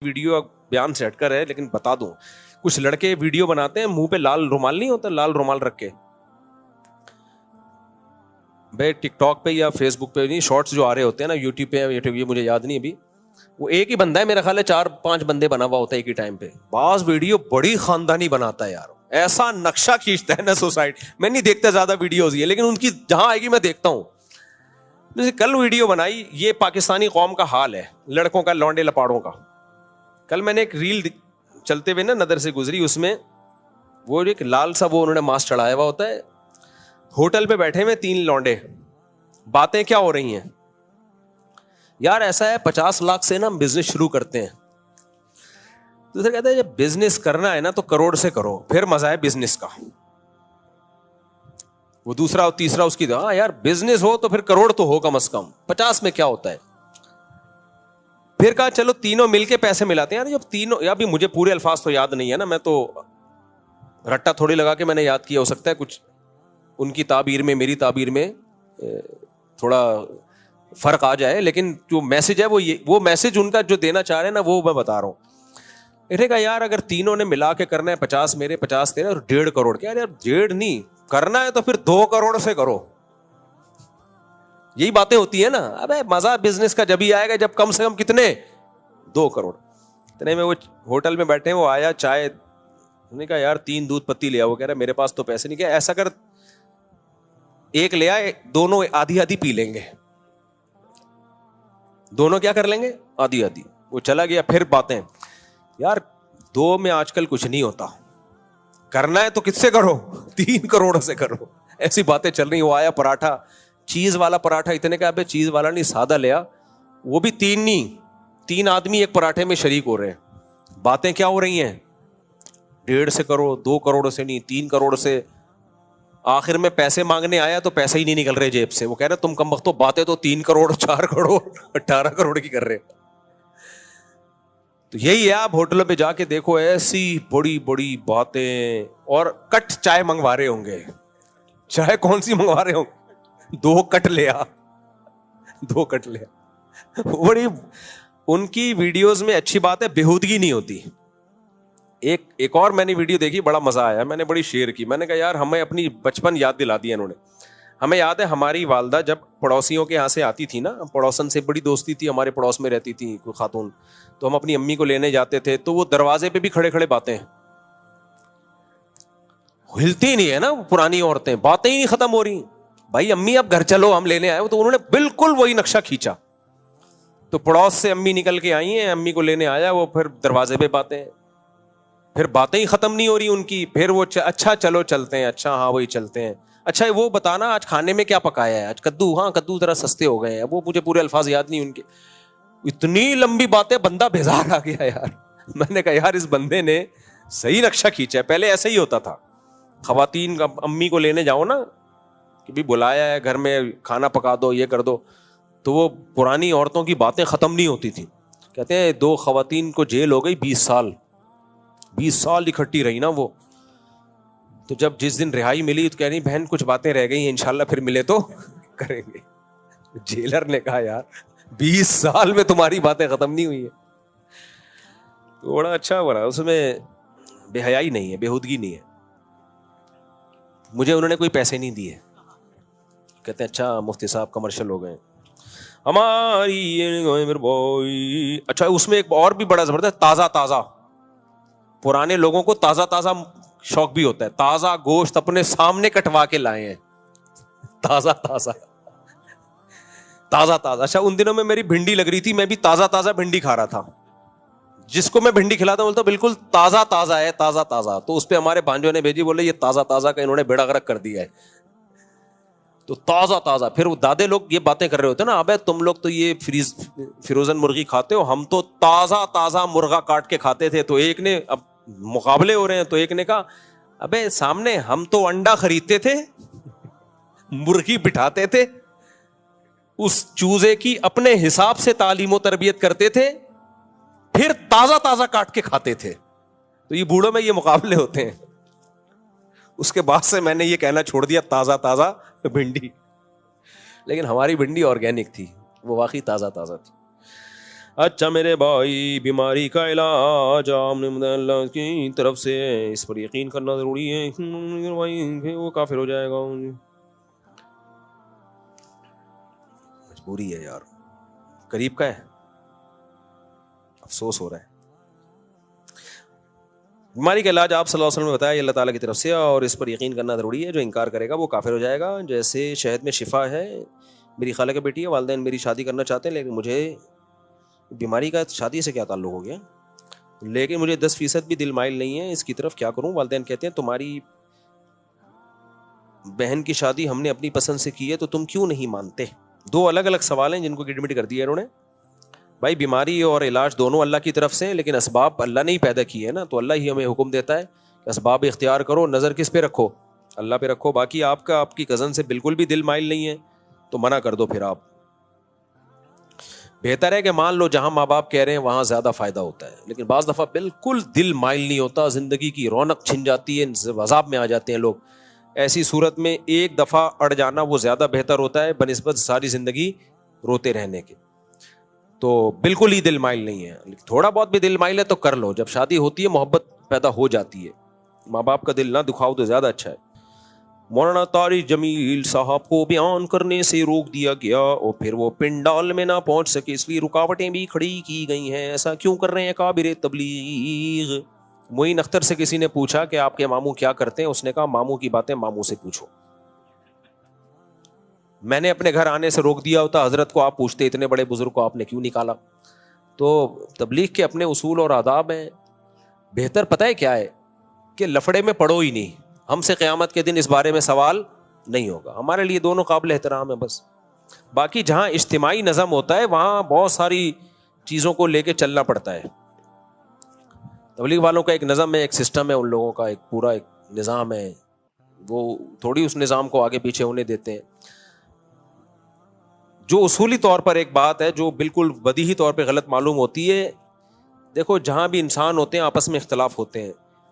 Video بیان سے ہٹ کر ہے لیکن بتا دوں, کچھ لڑکے ویڈیو بناتے ہیں منہ پہ لال رومال نہیں ہوتا, لال رومال رکھ کے بھائی ٹک ٹاک پہ یا فیس بک پہ نہیں, شارٹس جو آ رہے ہوتے ہیں نا یوٹیوب پہ, یہ مجھے یاد نہیں ابھی, وہ ایک ہی بندہ ہے میرا خیال ہے 4-5 بندے بنا ہوا ہوتا ہے ایک ہی ٹائم پہ. بعض ویڈیو بڑی خاندانی بناتا ہے یار, ایسا نقشہ کھینچتا ہے نا سوسائٹی. میں نہیں دیکھتا زیادہ ویڈیوز یہ, لیکن ان کی جہاں آئے گی میں دیکھتا ہوں. جیسے کل ویڈیو بنائی, یہ پاکستانی قوم کا حال ہے لڑکوں کا, لونڈے لپاڑوں کا. کل میں نے ایک ریل چلتے ہوئے نا نظر سے گزری, اس میں وہ ایک لال سا وہ انہوں نے ماسک چڑھایا ہوا ہوتا ہے, ہوٹل پہ بیٹھے ہوئے 3 لونڈے, باتیں کیا ہو رہی ہیں یار, ایسا ہے 50 لاکھ سے نا ہم بزنس شروع کرتے ہیں. دوسرے کہتے ہیں جب بزنس کرنا ہے نا تو کروڑ سے کرو, پھر مزہ ہے بزنس کا. وہ دوسرا اور تیسرا اس کی ہاں یار بزنس ہو تو پھر کروڑ تو ہو کم از کم, 50 میں کیا ہوتا ہے. پھر کہا چلو تینوں مل کے پیسے ملاتے ہیں. یار جب تینوں, یا بھی مجھے پورے الفاظ تو یاد نہیں ہے نا, میں تو رٹا تھوڑی لگا کے میں نے یاد کیا, ہو سکتا ہے کچھ ان کی تعبیر میں میری تعبیر میں تھوڑا فرق آ جائے, لیکن جو میسج ہے وہ میسج ان کا جو دینا چاہ رہے ہیں نا وہ میں بتا رہا ہوں. انہوں نے کہا یار اگر تینوں نے ملا کے کرنا ہے 50 میرے 50 تیرے اور 1.5 کروڑ, کیا یار 1.5 نہیں کرنا ہے تو پھر 2 کروڑ سے کرو. یہی باتیں ہوتی ہیں نا. ابے مزہ بزنس کا جب ہی آئے گا جب کم سے کم کتنے 2 کروڑ. اتنے میں وہ ہوٹل میں بیٹھے, وہ آیا چائے, انہوں نے کہا یار 3 دودھ پتی لے آؤ. وہ کہہ رہا میرے پاس تو پیسے نہیں. کیا ایسا کر ایک لے آئے, دونوں آدھی آدھی پی لیں گے, دونوں کیا کر لیں گے آدھی آدھی. وہ چلا گیا. پھر باتیں یار 2 میں آج کل کچھ نہیں ہوتا, کرنا ہے تو کس سے کرو 3 کروڑ سے کرو. ایسی باتیں چل رہی. وہ آیا پراٹھا, چیز والا پراٹھا, اتنے کا ابے چیز والا نہیں سادہ لیا, وہ بھی 3 نہیں 3 آدمی ایک پراٹھے میں شریک ہو رہے ہیں. باتیں کیا ہو رہی ہیں 1.5 سے کرو, 2 کروڑ سے نہیں 3 کروڑ سے. آخر میں پیسے مانگنے آیا تو پیسے ہی نہیں نکل رہے جیب سے. وہ کہہ رہے تم کم وقت باتیں تو 3 کروڑ 4 کروڑ 18 کروڑ کی کر رہے. تو یہی ہے, آپ ہوٹلوں پہ جا کے دیکھو ایسی بڑی بڑی باتیں, اور کٹ چائے منگوا رہے ہوں گے. چائے کون سی منگوا رہے ہوں گے 2 کٹ لیا 2 کٹ لیا. بڑی ان کی ویڈیوز میں اچھی بات ہے بےہودگی نہیں ہوتی. ایک اور میں نے ویڈیو دیکھی, بڑا مزہ آیا, میں نے بڑی شیئر کی. میں نے کہا یار ہمیں اپنی بچپن یاد دلا دیا انہوں نے. ہمیں یاد ہے ہماری والدہ جب پڑوسیوں کے یہاں سے آتی تھی نا, پڑوسن سے بڑی دوستی تھی, ہمارے پڑوس میں رہتی تھی کوئی خاتون, تو ہم اپنی امی کو لینے جاتے تھے تو وہ دروازے پہ بھی کھڑے کھڑے باتیں, ہلتی نہیں ہے نا پرانی عورتیں, باتیں ہی نہیں ختم ہو رہی. بھائی امی اب گھر چلو ہم لینے آئے. تو انہوں نے بالکل وہی نقشہ کھینچا. تو پڑوس سے امی نکل کے آئی ہیں, امی کو لینے آیا, وہ پھر دروازے پہ باتیں, پھر باتیں ہی ختم نہیں ہو رہی ان کی. پھر وہ اچھا چلو چلتے ہیں, اچھا ہاں وہی چلتے ہیں, اچھا وہ بتانا آج کھانے میں کیا پکایا ہے, آج کدو, ہاں کدو ذرا سستے ہو گئے ہیں. وہ مجھے پورے الفاظ یاد نہیں ان کے. اتنی لمبی باتیں, بندہ بیزار آ گیا یار. میں نے کہا یار اس بندے نے صحیح نقشہ کھینچا ہے. پہلے ایسے ہی ہوتا تھا, خواتین امی کو لینے جاؤ نا کہ بھی بلایا ہے گھر میں کھانا پکا دو یہ کر دو, تو وہ پرانی عورتوں کی باتیں ختم نہیں ہوتی تھیں. کہتے ہیں 2 خواتین کو جیل ہو گئی 20 سال اکٹھی رہی نا وہ. تو جب جس دن رہائی ملی تو کہہ رہی بہن کچھ باتیں رہ گئی ہیں, انشاءاللہ پھر ملے تو کریں گے. جیلر نے کہا یار 20 سال میں تمہاری باتیں ختم نہیں ہوئی ہیں. تو بڑا اچھا بنا, اس میں بے حیائی نہیں ہے, بےہودگی نہیں ہے. مجھے انہوں نے کوئی پیسے نہیں دیے. کہتے ہیں اچھا مفتی صاحب کمرشل ہو گئے ہماری. اچھا اس میں ایک اور بھی بڑا زبردست, تازہ پرانے لوگوں کو تازہ شوق بھی ہوتا ہے. تازہ گوشت اپنے سامنے کٹوا کے لائے ہیں, تازہ. اچھا ان دنوں میں میری بھنڈی لگ رہی تھی, میں بھی تازہ بھنڈی کھا رہا تھا. جس کو میں بھنڈی کھلاتا ہوں بولتا بالکل تازہ ہے, تازہ. تو اس پہ ہمارے بھانجوں نے بھیجی, بولے یہ تازہ کا انہوں نے بیڑا غرق کر دیا ہے. تو تازہ. پھر وہ دادے لوگ یہ باتیں کر رہے ہوتے نا, ابے تم لوگ تو یہ فروزن مرغی کھاتے ہو, ہم تو تازہ مرغا کاٹ کے کھاتے تھے. تو ایک نے, اب مقابلے ہو رہے ہیں, تو ایک نے کہا ابے سامنے ہم تو انڈا خریدتے تھے, مرغی بٹھاتے تھے, اس چوزے کی اپنے حساب سے تعلیم و تربیت کرتے تھے, پھر تازہ کاٹ کے کھاتے تھے. تو یہ بوڑھوں میں یہ مقابلے ہوتے ہیں. اس کے بعد سے میں نے یہ کہنا چھوڑ دیا تازہ بھنڈی. لیکن ہماری بھنڈی آرگینک تھی, وہ واقعی تازہ تھی. اچھا میرے بھائی، بیماری کا علاج آپ نے اللہ کی طرف سے ہے، اس پر یقین کرنا ضروری ہے، وہ کافر ہو جائے گا. مجبوری ہے یار، قریب کا ہے، افسوس ہو رہا ہے. بیماری کا علاج آپ صلی اللہ علیہ وسلم نے بتایا یہ اللہ تعالیٰ کی طرف سے، اور اس پر یقین کرنا ضروری ہے. جو انکار کرے گا وہ کافر ہو جائے گا. جیسے شہد میں شفا ہے. میری خالہ کی بیٹی ہے، والدین میری شادی کرنا چاہتے ہیں، لیکن مجھے بیماری کا شادی سے کیا تعلق ہو گیا، لیکن مجھے 10% بھی دل مائل نہیں ہے اس کی طرف، کیا کروں؟ والدین کہتے ہیں تمہاری بہن کی شادی ہم نے اپنی پسند سے کی ہے تو تم کیوں نہیں مانتے؟ دو الگ الگ سوال ہیں جن کو گڈمٹ کر دیا انہوں نے. بھائی بیماری اور علاج دونوں اللہ کی طرف سے ہیں، لیکن اسباب اللہ نے ہی پیدا کیے ہے نا، تو اللہ ہی ہمیں حکم دیتا ہے کہ اسباب اختیار کرو. نظر کس پہ رکھو؟ اللہ پہ رکھو. باقی آپ کی کزن سے بالکل بھی دل مائل نہیں ہے تو منع کر دو. پھر آپ بہتر ہے کہ مان لو جہاں ماں باپ کہہ رہے ہیں وہاں زیادہ فائدہ ہوتا ہے، لیکن بعض دفعہ بالکل دل مائل نہیں ہوتا، زندگی کی رونق چھن جاتی ہے، عذاب میں آ جاتے ہیں لوگ. ایسی صورت میں ایک دفعہ اڑ جانا وہ زیادہ بہتر ہوتا ہے بنسبت ساری زندگی روتے رہنے کے. تو بالکل ہی دل مائل نہیں ہے، تھوڑا بہت بھی دل مائل ہے تو کر لو. جب شادی ہوتی ہے محبت پیدا ہو جاتی ہے، ماں باپ کا دل نہ دکھاؤ تو زیادہ اچھا ہے. مولانا طارق جمیل صاحب کو بیان کرنے سے روک دیا گیا اور پھر وہ پنڈال میں نہ پہنچ سکے، اس لیے رکاوٹیں بھی کھڑی کی گئی ہیں. ایسا کیوں کر رہے ہیں کابر تبلیغ؟ معین اختر سے کسی نے پوچھا کہ آپ کے ماموں کیا کرتے ہیں، اس نے کہا ماموں کی باتیں ماموں سے پوچھو. میں نے اپنے گھر آنے سے روک دیا ہوتا حضرت کو، آپ پوچھتے اتنے بڑے بزرگ کو آپ نے کیوں نکالا؟ تو تبلیغ کے اپنے اصول اور آداب ہیں. بہتر پتہ ہے کیا ہے کہ لفڑے میں پڑو ہی نہیں. ہم سے قیامت کے دن اس بارے میں سوال نہیں ہوگا. ہمارے لیے دونوں قابل احترام ہے بس. باقی جہاں اجتماعی نظم ہوتا ہے وہاں بہت ساری چیزوں کو لے کے چلنا پڑتا ہے. تبلیغ والوں کا ایک نظم ہے، ایک سسٹم ہے، ان لوگوں کا ایک پورا ایک نظام ہے، وہ تھوڑی اس نظام کو آگے پیچھے ہونے دیتے ہیں. جو اصولی طور پر ایک بات ہے جو بالکل بدیہی طور پہ غلط معلوم ہوتی ہے، دیکھو جہاں بھی انسان ہوتے ہیں آپس میں اختلاف ہوتے ہیں،